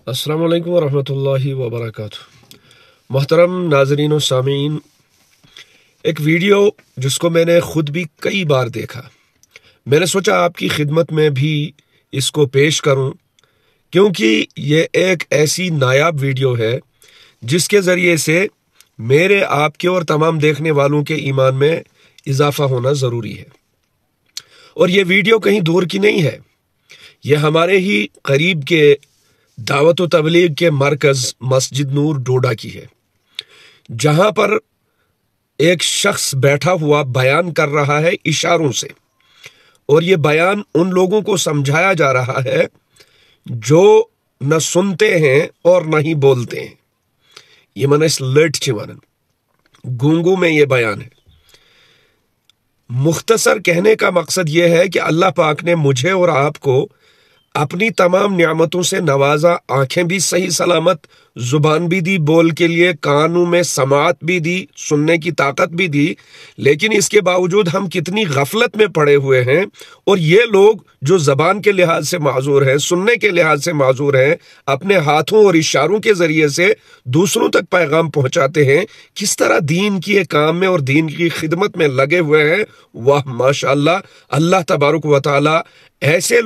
अस्सलाम वालेकुम वरहमतुल्लाहि वबरकातुह। मोहतरम नाज़रीन और सामीन, एक वीडियो जिसको मैंने ख़ुद भी कई बार देखा, मैंने सोचा आपकी खिदमत में भी इसको पेश करूं, क्योंकि ये एक ऐसी नायाब वीडियो है जिसके ज़रिए से मेरे, आपके और तमाम देखने वालों के ईमान में इजाफा होना ज़रूरी है। और ये वीडियो कहीं दूर की नहीं है, ये हमारे ही करीब के दावत व तबलीग के मरकज़ मस्जिद नूर डोडा की है, जहां पर एक शख्स बैठा हुआ बयान कर रहा है इशारों से, और ये बयान उन लोगों को समझाया जा रहा है जो न सुनते हैं और न ही बोलते हैं। ये मन इस लट चिवन गूंगू में ये बयान है। मुख्तसर कहने का मकसद ये है कि अल्लाह पाक ने मुझे और आपको अपनी तमाम नियामतों से नवाजा, आंखें भी सही सलामत, जुबान भी दी बोल के लिए, कानों में समात भी दी, सुनने की ताकत भी दी, लेकिन इसके बावजूद हम कितनी गफलत में पड़े हुए हैं। और ये लोग जो जबान के लिहाज से माजूर हैं, सुनने के लिहाज से माजूर हैं, अपने हाथों और इशारों के जरिए से दूसरों तक पैगाम पहुंचाते हैं, किस तरह दीन की काम में और दीन की खिदमत में लगे हुए हैं। वाह माशाअल्लाह, अल्लाह तबारक व तआला ऐसे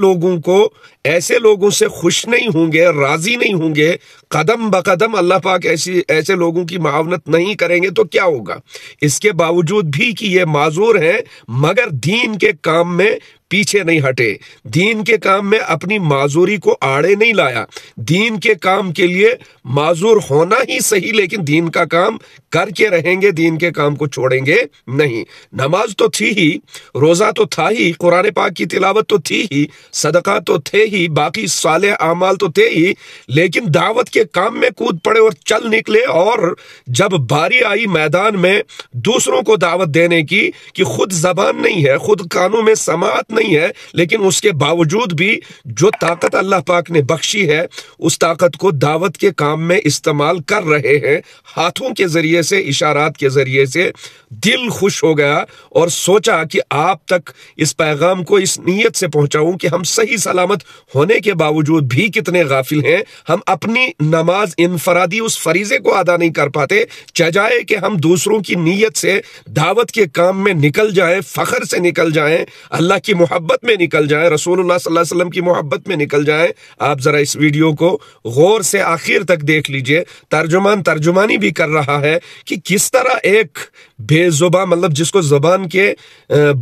लोगों से खुश नहीं होंगे, राजी नहीं होंगे। कदम बकदम अल्लाह पाक ऐसे लोगों की मावनत नहीं करेंगे तो क्या होगा। इसके बावजूद भी कि ये माजूर हैं, मगर दीन के काम में पीछे नहीं हटे, दीन के काम में अपनी माजूरी को आड़े नहीं लाया। दीन के काम के लिए माजूर होना ही सही, लेकिन दीन का काम करके रहेंगे, दीन के काम को छोड़ेंगे नहीं। नमाज तो थी ही, रोजा तो था ही, कुरान पाक की तिलावत तो थी ही, सदका तो थे ही, बाकी साले आमाल तो थे ही, लेकिन दावत के काम में कूद पड़े और चल निकले। और जब बारी आई मैदान में दूसरों को दावत देने की, कि खुद जबान नहीं है, खुद कानों में समात नहीं है, लेकिन उसके बावजूद भी जो ताकत अल्लाह पाक ने बख्शी है, उस ताकत को दावत के काम में इस्तेमाल कर रहे हैं। हाथों के जरिए से, इशारात के जरिए से दिल खुश हो गया और सोचा कि आप तक इस पैगाम को इस नीयत से पहुंचाऊं कि हम सही सलामत होने के बावजूद भी कितने गाफिल हैं। हम अपनी नमाज इनफरादी उस फरीजे को अदा नहीं कर पाते, चाहे कि हम दूसरों की नीयत से दावत के काम में निकल जाएं, फखर से निकल जाएं, अल्लाह की मोहब्बत में निकल जाएं, रसूलुल्लाह सल्लल्लाहु अलैहि वसल्लम की मोहब्बत में निकल जाएं। आप जरा इस वीडियो को गौर से आखिर तक देख लीजिए। तर्जुमानी भी कर रहा है कि किस तरह एक बेजुबान, मतलब जिसको जुबान के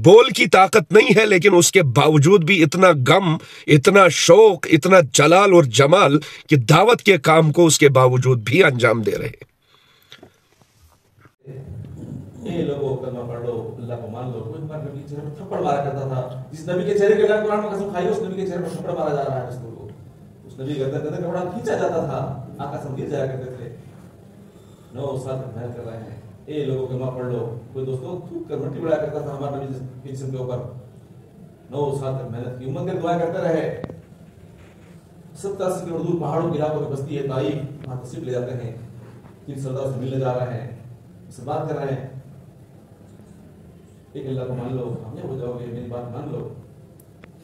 बोल की ताकत नहीं है, लेकिन उसके बावजूद भी इतना गम, इतना शौक, इतना जलाल और जमाल कि दावत के काम को उसके बावजूद भी अंजाम दे रहे हैं। ये लोगों कलमा पढ़ लो, अल्लाह को मान लो। कोई बार नबी के चेहरे पर थप्पड़ मारा करता था, जिस नबी के चेहरे के अल्लाह कुरान में कसम खाई, उस नबी के चेहरे पर थप्पड़ मारा जा रहा है। उसको उस नबी के गर्दन कपड़ा खींचा जाता था, आका से गिर जाया करते थे। 9 साल तक मेहनत कर रहे हैं। ए लोगों कलमा पढ़ लो। कोई दोस्तों थूक कर मट्टी उड़ाया करता था हमारे नबी के जिस्म के ऊपर। 9 साल तक मेहनत की, उम्मत के दुआ करते रहे। 70-80 किलोमीटर दूर पहाड़ों के इलाकों में बस्ती है ताइफ, वहां तशरीफ ले जाते हैं। 3 सरदार से मिलने जा रहे हैं, उससे बात कर रहे हैं। एक अल्लाह को मान लो, हमें हो जाओगे, मेरी बात मान लो।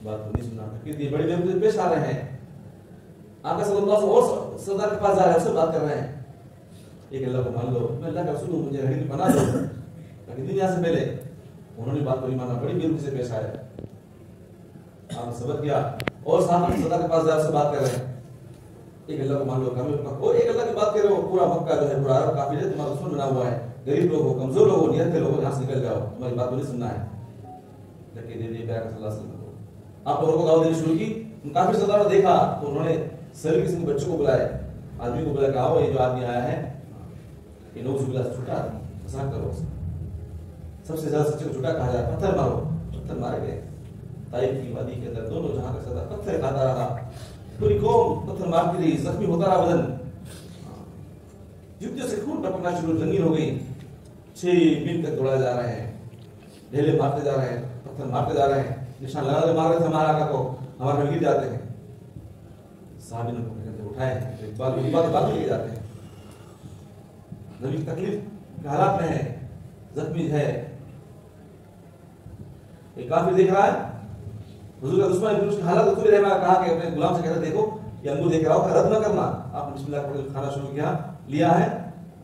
बात को नहीं सुनना, कितनी बड़ी बेवकूफी पेश आ रहे हैं। आका सल्लल्लाहु अलैहि वसल्लम और सरदार के पास जा रहे हैं, उससे बात कर रहे हैं। एक अल्लाह को मान लो, मैं अल्लाह का रसूल हूं, मुझे हदीस बना दो। लेकिन दुनिया से पहले उन्होंने बात को नहीं माना, बड़ी बेवकूफी से पेश आए। आपने सब्र किया और साहब सरदार के पास जा उससे बात कर रहे हैं। एक अल्लाह को मान लो, और एक अल्लाह की बात कर रहे हो। पूरा मक्का जो है, पूरा अरब काफिला है, तुम्हारा दुश्मन बना हुआ है। गरीब लोग हो, कमजोर लोग हो, नियत के लोग हो, यहाँ से निकल जाओ, हमारी बात को नहीं सुनना है। लेकिन दे दिए प्यारे सल्लल्लाहु अलैहि वसल्लम को। आप लोगों को दावत देनी शुरू की। काफिर सरदार ने देखा तो उन्होंने सभी किस्म के बच्चों को बुलाए, आदमी को बुलाया, आओ ये जो आदमी आया है ये नौजुबिल्लाह से छुटा मजाक करो। सबसे ज्यादा सच्चे को छुटा कहा जाए, पत्थर मारो। पत्थर मारे गए ताइफ की वादी के अंदर, दोनों जहां का सरदार पत्थर खाता रहा। पूरी कौम पत्थर मारती रही, जख्मी होता रहा बदन, जुत्ते से खून टपकना शुरू, रंगीन हो गई। 6 मील तक दौड़ाए जा रहे हैं, ढेले मारते जा रहे हैं, पत्थर मारते जा रहे हैं, निशान लगा मार रहे थे हमारे आका को, हमारे में गिर जाते हैं। साहब ने पकड़ उठाए, एक बात लेके जाते हैं। नबी की तकलीफ के हालात में है, जख्मी है। एक काफिर देख रहा है, हुजूर का दुश्मन, उसके हालात को कहा कि अपने गुलाम से कहते देखो یہ انگور دیکھ رہا ہو رد نہ کرنا. آپ نے بسم اللہ پڑھ کے کھانا شروع کیا, لیا ہے,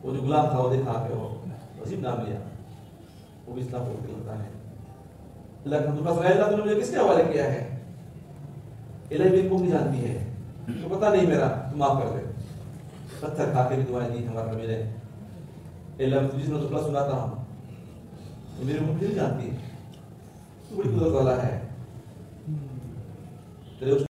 وہ جو غلام تھا وہ دیکھا کہ وہ عجیب نام لیا, وہ بھی اسلام کو ہوتا ہے. اللہ کے پاس اللہ تم نے مجھے کس کے حوالے کیا ہے, الہی بھی کو بھی جانتی ہے, تو پتہ نہیں میرا, تو معاف کر دے. پتھر کھا کے بھی دعائیں دی ہمارے میرے, اللہ تجھے میں ٹکڑا سناتا ہوں, میرے کو بھی جانتی ہے, تو بڑی قدرت والا ہے.